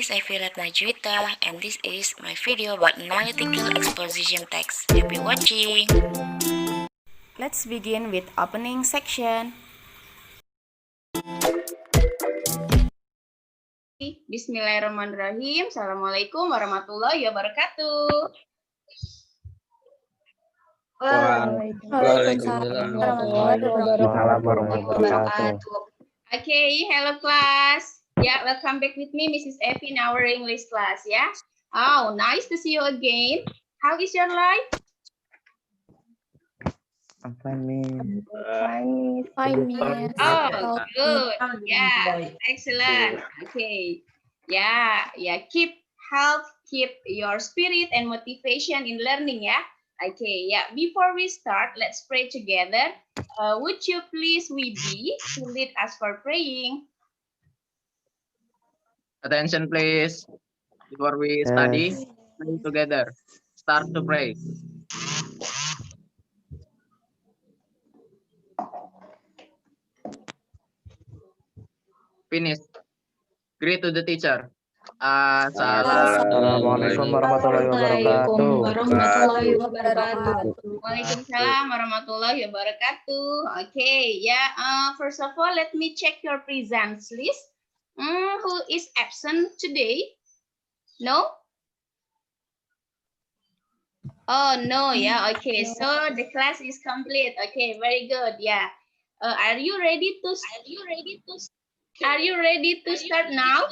is Evi Ratnajuwita, and this is my video about analytical exposition text. Happy watching! Let's begin with opening section. Bismillahirrahmanirrahim. Assalamualaikum warahmatullahi wabarakatuh. Waalaikumsalam warahmatullahi wabarakatuh. Okay, hello class. Yeah, welcome back with me, Mrs. Evi, in our English class. Yeah. Oh, nice to see you again. How is your life? I'm fine, Miss. Oh, good. Yeah, excellent. Okay. Yeah. Keep health, keep your spirit and motivation in learning. Yeah. Okay. Yeah. Before we start, let's pray together. Would you please we be to lead us for praying? Attention, please. Before we study, pray together. Start to pray. Finish. Greet to the teacher. Assalamualaikum warahmatullahi wabarakatuh. Waalaikumsalam warahmatullahi wabarakatuh. Okay, yeah. First of all, let me check your presence list. Who is absent today? No? Oh, no, yeah, okay. So the class is complete. Okay, very good. Yeah. Are you ready to start now?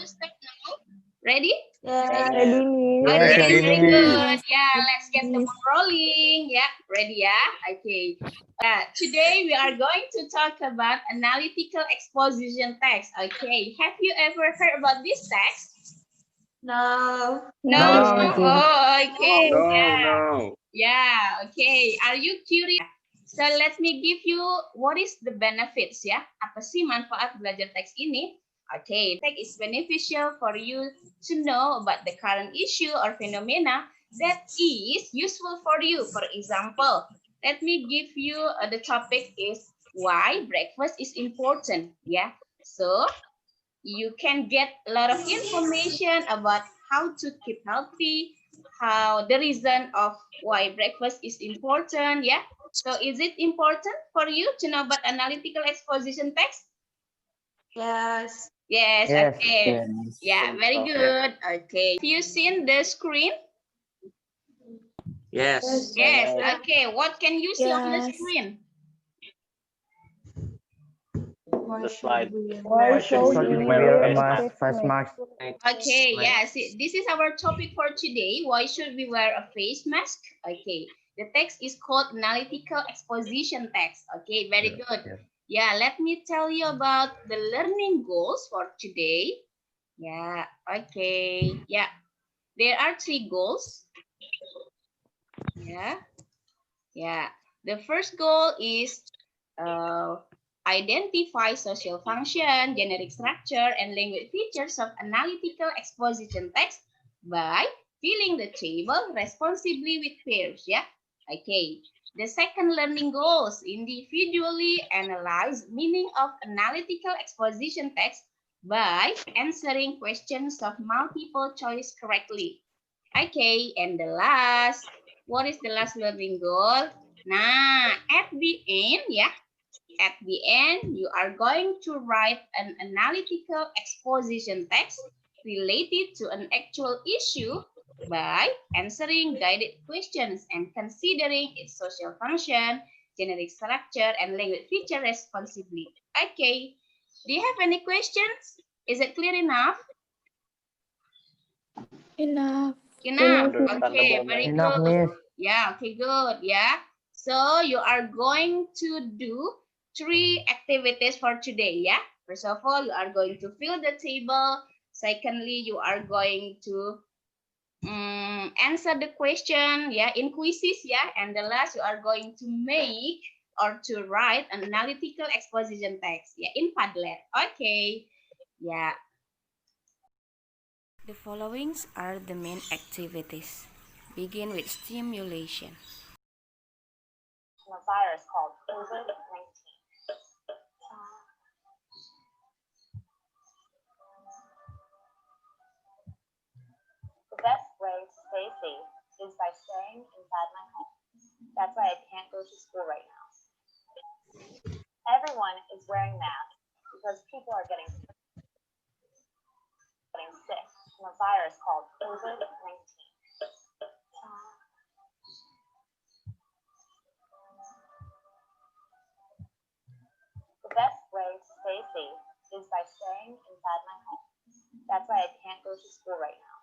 Ready? Ready, Miss. Okay, very good. Yeah, let's get the ball rolling. Yeah, ready, yeah? Okay. Today we are going to talk about analytical exposition text. Okay, have you ever heard about this text? No. Oh, okay. No. Yeah, okay. Are you curious? So let me give you what is the benefits ya. Apa sih manfaat belajar teks ini? Okay, text is beneficial for you to know about the current issue or phenomena that is useful for you. For example, let me give you the topic is why breakfast is important. Yeah, so you can get a lot of information about how to keep healthy, how the reason of why breakfast is important. Yeah. So is it important for you to know about analytical exposition text? Yes. Okay. Yeah, very good. Okay. Have you seen the screen? Yes. Yes. Okay. What can you see on the screen? Why should we wear a face mask? Okay, yeah, see, this is our topic for today. Why should we wear a face mask? Okay, the text is called analytical exposition text. Okay, very good. Yeah, let me tell you about the learning goals for today. Yeah, okay. Yeah, there are 3 goals. Yeah. The first goal is identify social function, generic structure, and language features of analytical exposition text by filling the table responsibly with pairs. Yeah. Okay. The second learning goal is individually analyze meaning of analytical exposition text by answering questions of multiple choice correctly. Okay. And the last, what is the last learning goal? Nah, at the end, yeah. At the end, you are going to write an analytical exposition text related to an actual issue by answering guided questions and considering its social function, generic structure, and language feature responsibly. Okay. Do you have any questions? Is it clear enough? Enough. Okay, very good. Yeah, okay, good. Yeah. So you are going to do 3 activities for today. Yeah. First of all, you are going to fill the table. Secondly, you are going to answer the question. Yeah, in quizzes. Yeah. And the last, you are going to make or to write an analytical exposition text. Yeah, in Padlet. Okay. Yeah. The following are the main activities. Begin with stimulation. A virus called COVID-19. stay safe is by staying inside my home. That's why I can't go to school right now. Everyone is wearing masks because people are getting sick from a virus called COVID-19. The best way to stay safe is by staying inside my home. That's why I can't go to school right now.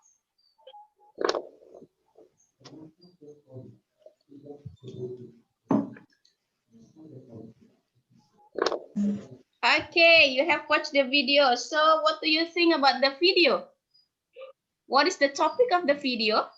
Okay, you have watched the video. So what do you think about the video? What is the topic of the video?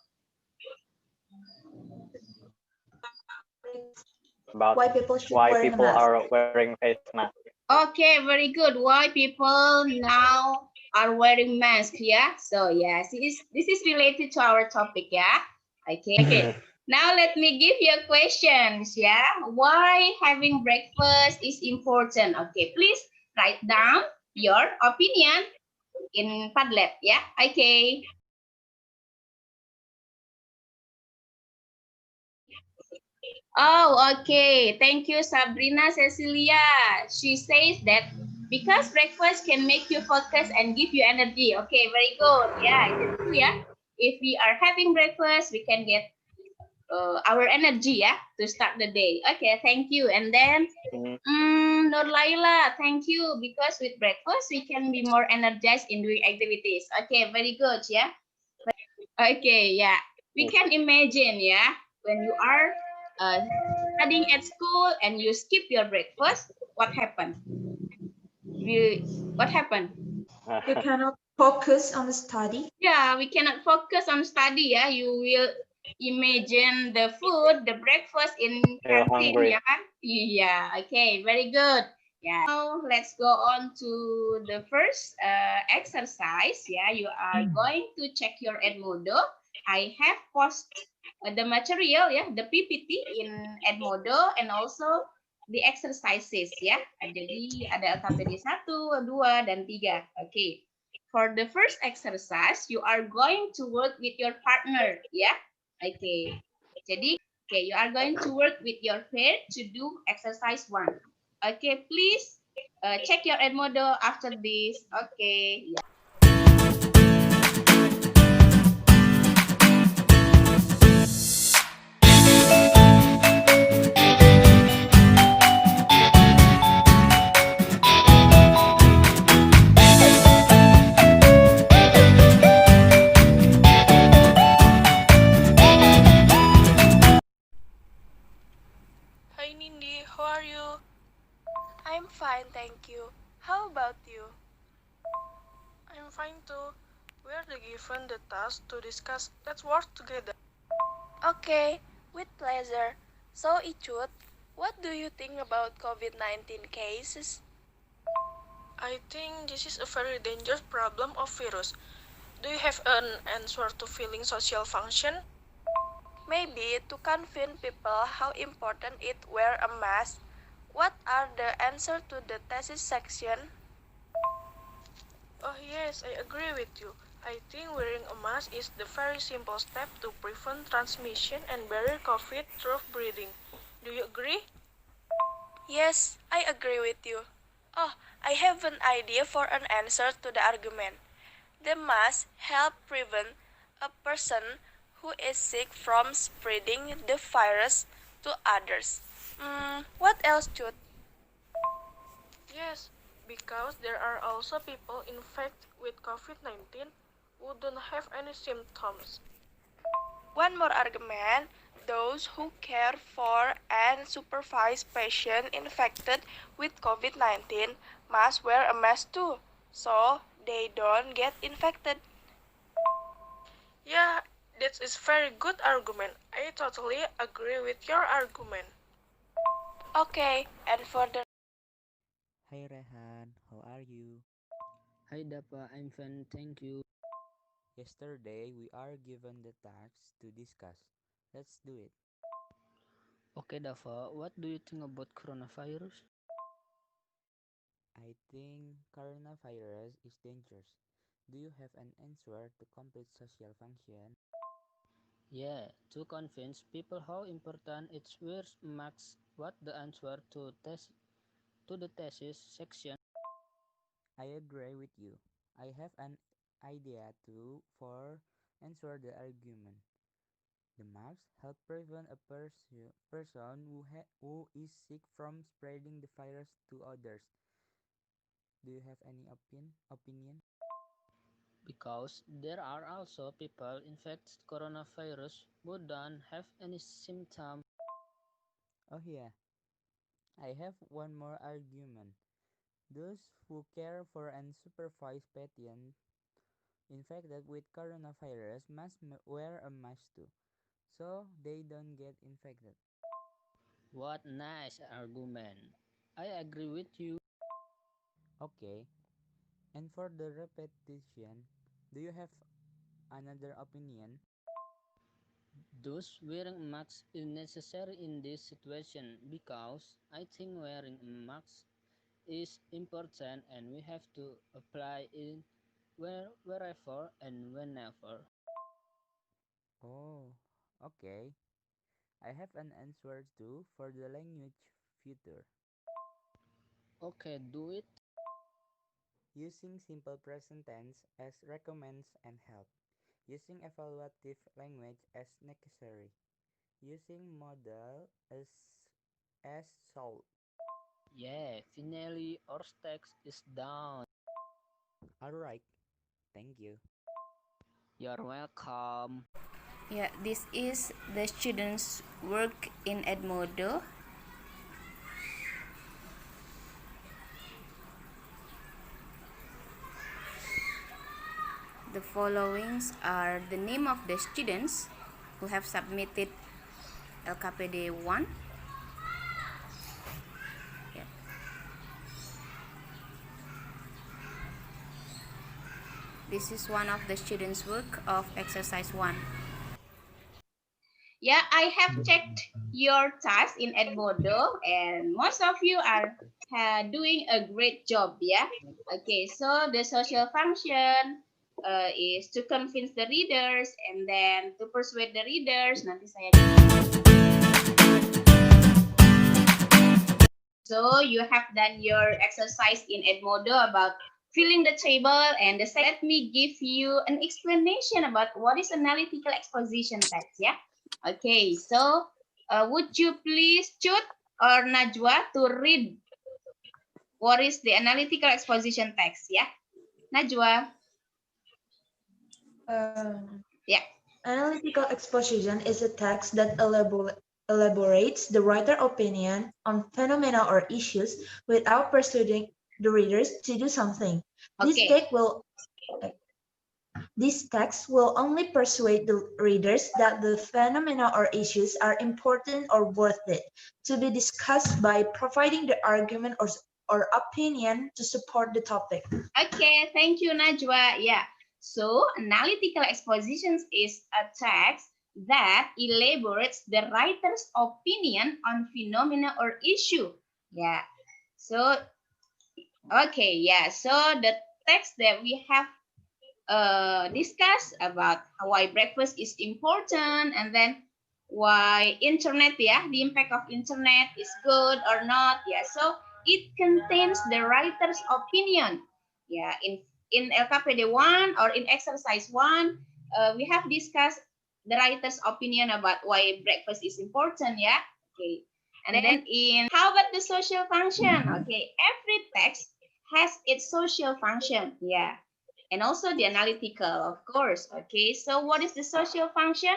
About Why people should why wear a people mask. are wearing face masks. Okay, very good. Why people now are wearing masks? Yeah. So yes, this is related to our topic. Yeah. Okay. Okay. Now let me give you questions. Yeah. Why having breakfast is important? Okay. Please write down your opinion in Padlet. Yeah. Okay. Oh, okay. Thank you, Sabrina Cecilia. She says that because breakfast can make you focus and give you energy. Okay, very good. Yeah, it's true. Yeah. If we are having breakfast, we can get our energy. Yeah, to start the day. Okay, thank you. And then, Nur Laila, thank you. Because with breakfast, we can be more energized in doing activities. Okay, very good. Yeah. Okay, yeah. We can imagine, yeah, when you are studying at school and you skip your breakfast, what happened? What happened? You cannot focus on the study. Yeah, we cannot focus on study, yeah. You will imagine the food, the breakfast in Feel canteen, hungry. yeah, kan? Yeah, okay, very good. Yeah. Now let's go on to the first exercise. Yeah, you are going to check your Edmodo. I have post the material, yeah, the PPT in Edmodo and also the exercises, ya. Jadi ada LKPD 1, 2, dan 3. Okay. For the first exercise, you are going to work with your partner, ya. Okay. Jadi, okay, you are going to work with your pair to do exercise 1. Okay, please check your Edmodo after this. Okay. Yeah. Hi Nindi, how are you? I'm fine, thank you. How about you? I'm fine too. We are given the task to discuss. Let's work together. Okay, with pleasure. So, Ichut, what do you think about COVID-19 cases? I think this is a very dangerous problem of virus. Do you have an answer to feeling social function? Maybe to convince people how important it wear a mask. What are the answer to the thesis section? Oh yes, I agree with you. I think wearing a mask is the very simple step to prevent transmission and barrier COVID through breathing. Do you agree? Yes, I agree with you. Oh, I have an idea for an answer to the argument. The mask help prevent a person who is sick from spreading the virus to others. What else, Chut? Yes, because there are also people infected with COVID-19 who don't have any symptoms. One more argument, those who care for and supervise patients infected with COVID-19 must wear a mask too, so they don't get infected. Yeah, that is very good argument. I totally agree with your argument. Okay, and for the Hi Rehan, how are you? Hi Dapa, I'm fine, thank you. Yesterday we are given the task to discuss. Let's do it. Okay Dapa, what do you think about coronavirus? I think coronavirus is dangerous. Do you have an answer to complete social function? Yeah, to convince people how important it's worth marks what the answer to the thesis section. I agree with you. I have an idea too for answer the argument. The maps help prevent a person who is sick from spreading the virus to others. Do you have any opinion? Because there are also people infected coronavirus who don't have any symptom. Oh yeah, I have one more argument. Those who care for and supervise patients infected with coronavirus must wear a mask too, so they don't get infected. What nice argument. I agree with you. Okay, and for the repetition, do you have another opinion? Those wearing masks is necessary in this situation because I think wearing a mask is important and we have to apply it wherever and whenever. Oh, okay. I have an answer too for the language future. Okay, do it. Using simple present tense as recommends and help. Using evaluative language as necessary. Using modal as solved. Yeah, finally our text is done. Alright, thank you. You're welcome. Yeah, this is the students' work in Edmodo. The followings are the name of the students who have submitted LKPD 1. Yeah. This is one of the students' work of exercise 1. Yeah, I have checked your task in Edmodo, and most of you are doing a great job. Yeah. Okay, so the social function is to convince the readers and then to persuade the readers. Nanti saya. So you have done your exercise in Edmodo about filling the table, and let me give you an explanation about what is analytical exposition text. Yeah. Okay, so would you please Chut or Najwa to read what is the analytical exposition text? Yeah, Najwa. Yeah. Analytical exposition is a text that elaborates the writer opinion on phenomena or issues without persuading the readers to do something. Okay. This text will only persuade the readers that the phenomena or issues are important or worth it to be discussed by providing the argument or opinion to support the topic. Okay, thank you, Najwa. Yeah. So, analytical expositions is a text that elaborates the writer's opinion on phenomena or issue. Yeah. So, okay, yeah. So, the text that we have discussed about why breakfast is important, and then why internet, yeah, the impact of internet is good or not. Yeah, so it contains the writer's opinion. Yeah, in LKPD 1 or in exercise 1, we have discussed the writer's opinion about why breakfast is important. Yeah, okay. And then in how about the social function? Okay, every text has its social function. Yeah, and also the analytical, of course. Okay, so what is the social function?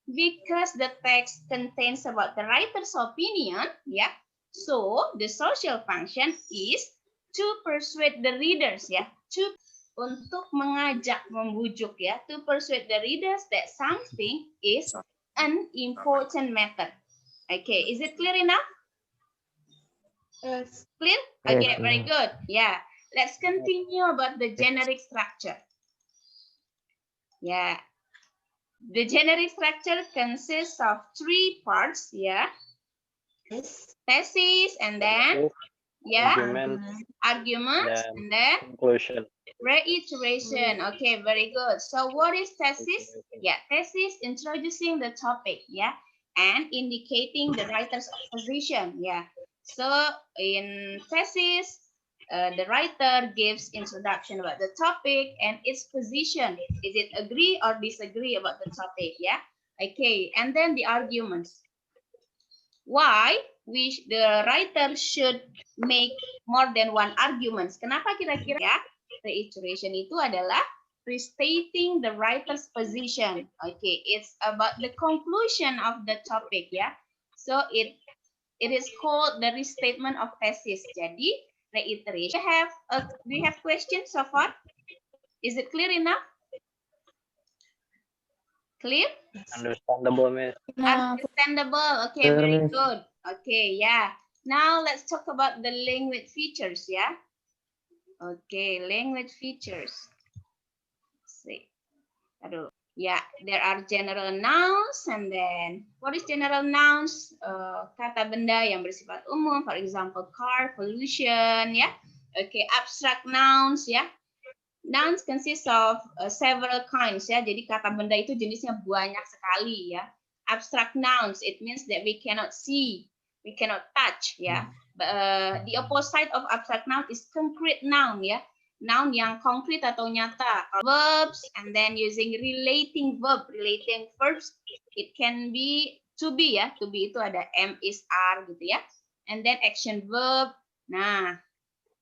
Because the text contains about the writer's opinion, yeah, so the social function is to persuade the readers, ya, untuk mengajak, membujuk, ya, to persuade the readers that something is an important matter. Okay, is it clear enough? Yes. Clear? Okay, very good. Yeah, let's continue about the generic structure. Yeah, the generic structure consists of 3 parts. Yeah, Yes. thesis, and then Yeah, Argument. arguments, Then and then conclusion. reiteration. Okay, very good. So what is thesis? Yeah, thesis introducing the topic, yeah, and indicating the writer's position, yeah. So in thesis, the writer gives introduction about the topic and its position. Is it agree or disagree about the topic, yeah? Okay, and then the arguments. Why the writer should make more than one arguments. Kenapa kira-kira ya? Reiteration itu adalah restating the writer's position. Okay, it's about the conclusion of the topic ya. So it is called the restatement of thesis. Jadi reiteration. Do you have questions so far? Is it clear enough? Clear? Understandable, Miss. Understandable. Okay, very good. Okay, yeah. Now let's talk about the language features, yeah. Okay, language features. See. Aduh. Yeah, there are general nouns and then what is general nouns? Kata benda yang bersifat umum, for example, car, pollution, ya. Okay, abstract nouns, ya. Nouns consist of several kinds, ya. Jadi kata benda itu jenisnya banyak sekali, ya. Abstract nouns, it means that we cannot see, we cannot touch, ya. The opposite of abstract noun is concrete noun, ya. Noun yang konkret atau nyata. Verbs, and then using relating verbs, it can be to be, ya. To be itu ada am, is, are, gitu ya. And then action verb. Nah,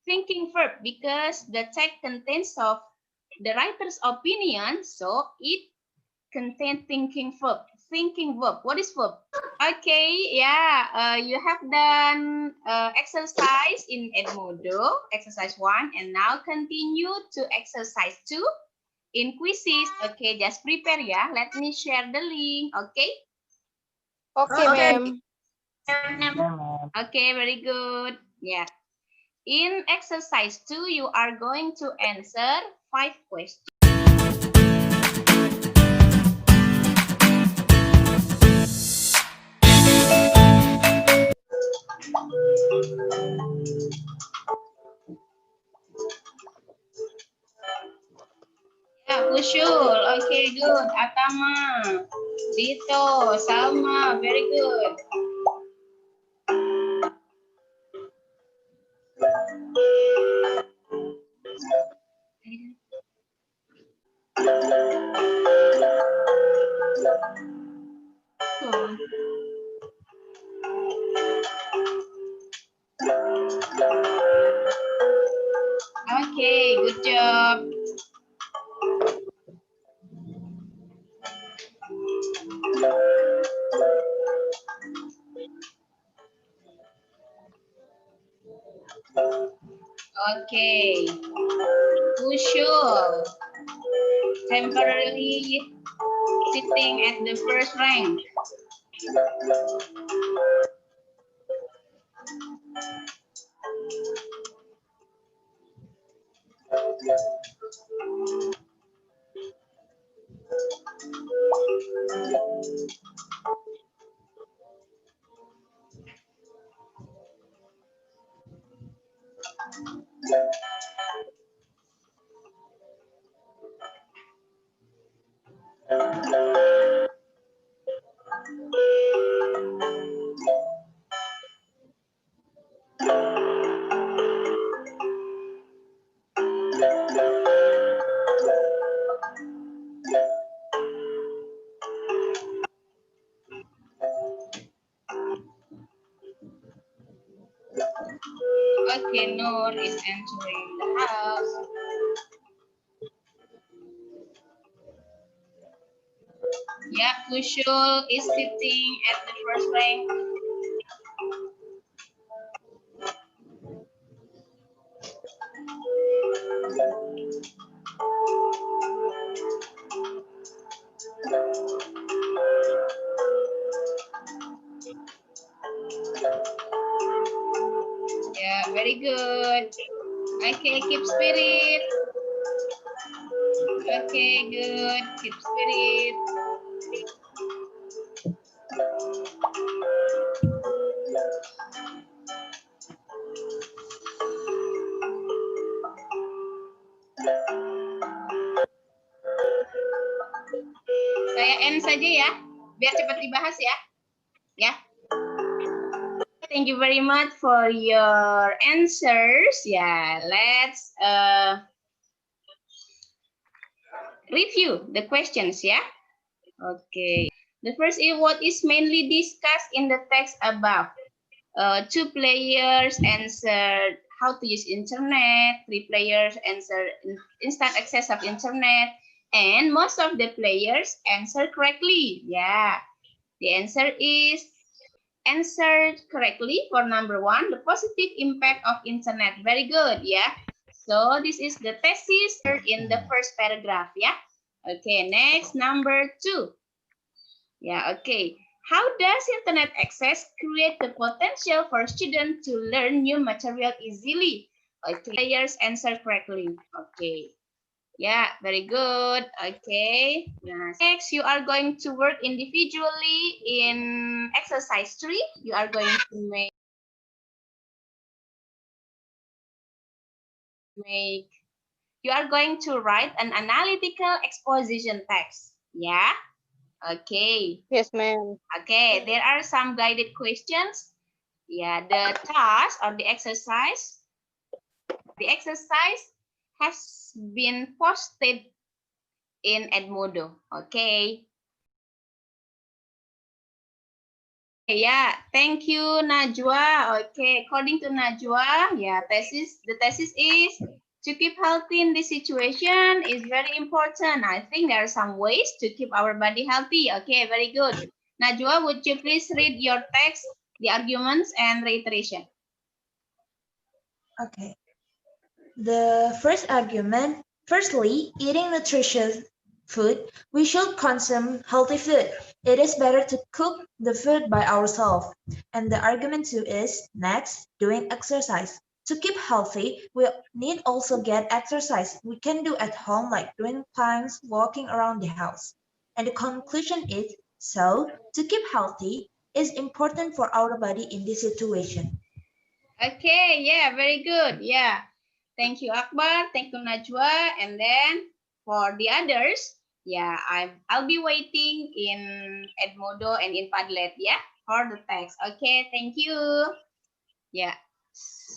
thinking verb, because the text contains of the writer's opinion, so it contains thinking verb. Thinking verb. What is verb? Okay, yeah, you have done exercise in Edmodo, exercise 1, and now continue to exercise 2 in quizzes. Okay, just prepare ya. Let me share the link, okay? Okay, ma'am. Okay, very good. Yeah. In exercise 2, you are going to answer 5 questions. Yeah, Ushul. Okay, good. Atama. Dito. Salma. Very good. Okay, good job. Okay. Ushul. Temporarily sitting at the first rank. Okay, Noor is entering the house. Yeah, Kushul is sitting at the first rank. Yeah, very good. Okay, keep spirit. Okay, good. Keep spirit. end saja ya, biar cepat dibahas ya. Ya. Thank you very much for your answers. Yeah, let's review the questions. Yeah. Okay. The first is what is mainly discussed in the text above. Two players answered how to use internet. Three players answered instant access of internet. And most of the players answered correctly. Yeah. The answer is answered correctly for number 1, the positive impact of internet. Very good. Yeah. So this is the thesis in the first paragraph. Yeah. Okay. Next, number 2. Yeah. Okay. How does internet access create the potential for students to learn new material easily? Okay, players answer correctly. Okay. Yeah, very good. Okay. Next, you are going to work individually in exercise 3. You are going to you are going to write an analytical exposition text. Yeah. Okay. Yes, ma'am. Okay, there are some guided questions. Yeah, the task or the exercise has been posted in Edmodo. Okay. Yeah, thank you, Najwa. Okay, according to Najwa, yeah, the thesis is to keep healthy in this situation is very important. I think there are some ways to keep our body healthy. Okay, very good. Najwa, would you please read your text, the arguments and reiteration? Okay. The first argument, firstly, eating nutritious food, we should consume healthy food. It is better to cook the food by ourselves. And the argument 2 is, next, doing exercise. To keep healthy, we need also get exercise we can do at home like doing planks, walking around the house. And the conclusion is, so, to keep healthy is important for our body in this situation. Okay, yeah, very good. Yeah. Thank you, Akbar. Thank you, Najwa. And then for the others, yeah, I'll be waiting in Edmodo and in Padlet, yeah, for the text. Okay, thank you. Yeah.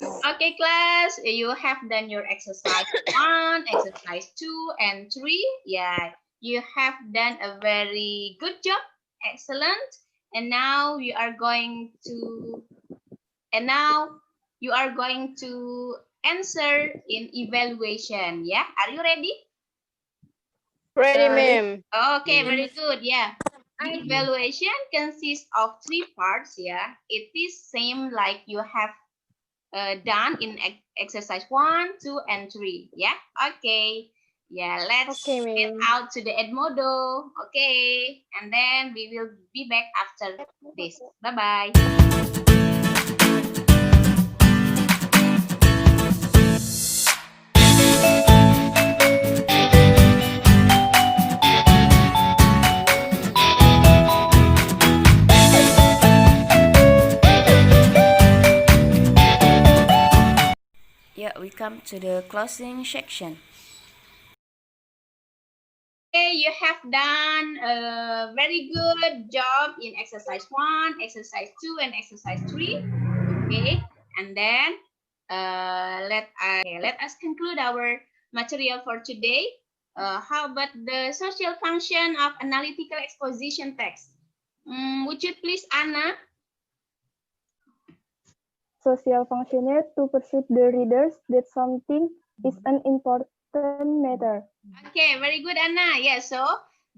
Okay, class, you have done your exercise 1, exercise 2, and 3. Yeah, you have done a very good job. Excellent. And now you are going to answer in evaluation. Yeah, are you ready? Ready, ma'am. Okay, very good. Yeah. The evaluation consists of 3 parts. Yeah, it is same like you have done in exercise 1, 2, and 3. Yeah. Okay. Yeah. Let's Okay, get ma'am. out to the Edmodo. Okay, and then we will be back after this. Bye bye. Yeah, we come to the closing section. Okay, you have done a very good job in exercise 1, exercise 2, and exercise 3. Okay, and then let us conclude our material for today. How about the social function of analytical exposition text? Would you please, Anna? Social functionary to persuade the readers that something is an important matter. Okay, very good, Anna. Yeah, so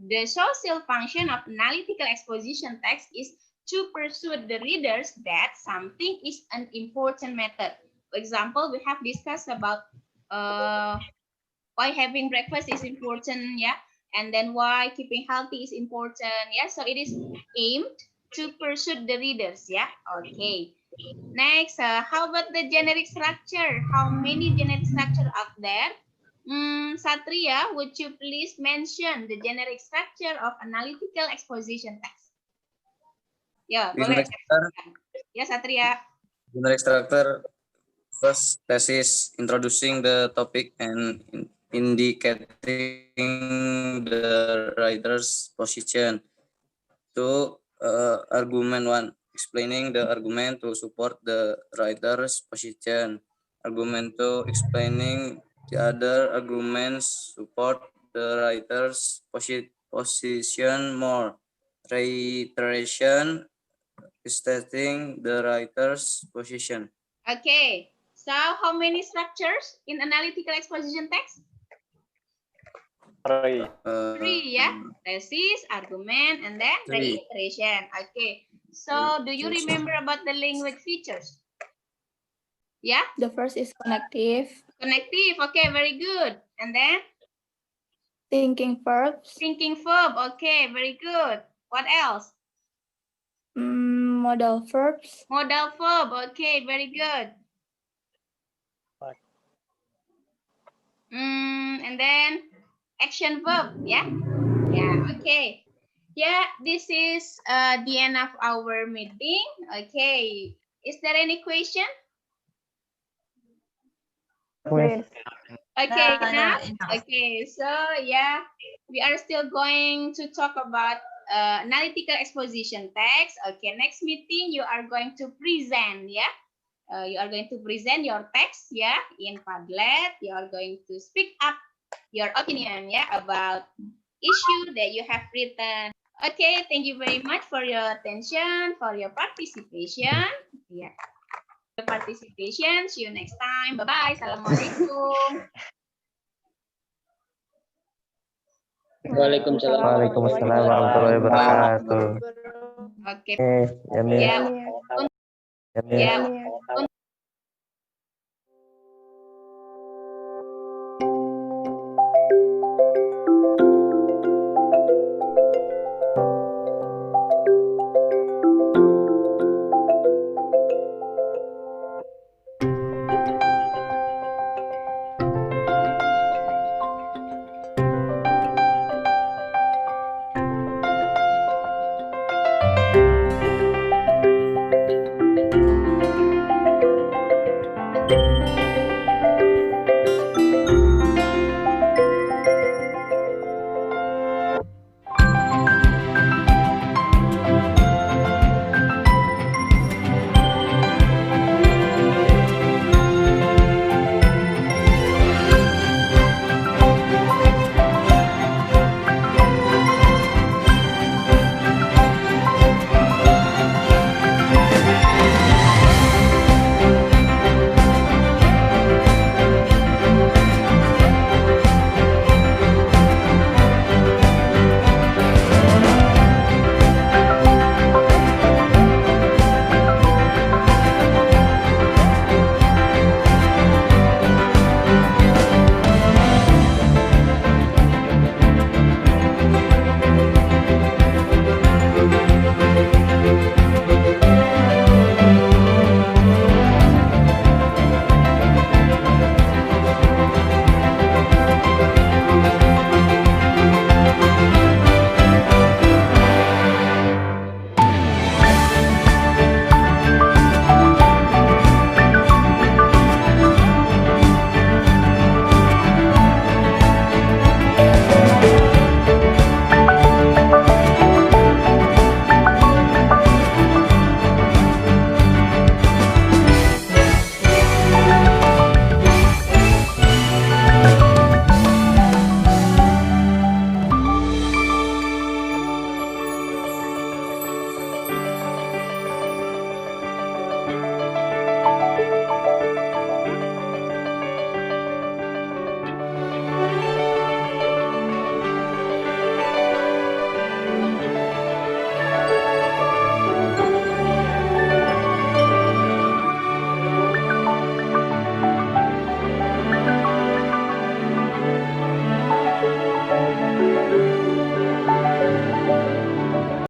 the social function of analytical exposition text is to persuade the readers that something is an important matter. For example, we have discussed about why having breakfast is important, yeah, and then why keeping healthy is important, yeah. So it is aimed to persuade the readers, yeah. Okay. Next, how about the generic structure? How many generic structure are there? Satria, would you please mention the generic structure of analytical exposition text? Ya, boleh. Ya, Satria. Generic structure, first thesis introducing the topic and indicating the writer's position. To argument 1, explaining the argument to support the writer's position. Argument 2, explaining the other arguments support the writer's position more. Reiteration, stating the writer's position. Okay, so how many structures in analytical exposition text? 3. 3, yeah. Thesis, argument, and then 3. reiteration. Okay, so do you remember about the language features? Yeah? The first is connective, Connective, okay, very good. And then? thinking verbs, Thinking verb, okay, very good. What else? modal verbs, Modal verb, okay, very good. And then action verb, yeah? Yeah, okay. Yeah, this is the end of our meeting. Okay, is there any question? yes. Okay, No, enough? enough. Okay, so yeah, we are still going to talk about analytical exposition text. Okay, next meeting you are going to present, yeah? You are going to present your text, yeah, in Padlet. You are going to speak up your opinion, yeah, about issue that you have written. Okay, thank you very much for your attention, for your participation. Yeah. Your participation. See you next time. Bye-bye. Assalamualaikum. Waalaikumsalam. Waalaikumsalam warahmatullahi wabarakatuh. Oke. Jamil. Ya, Jamil. ya.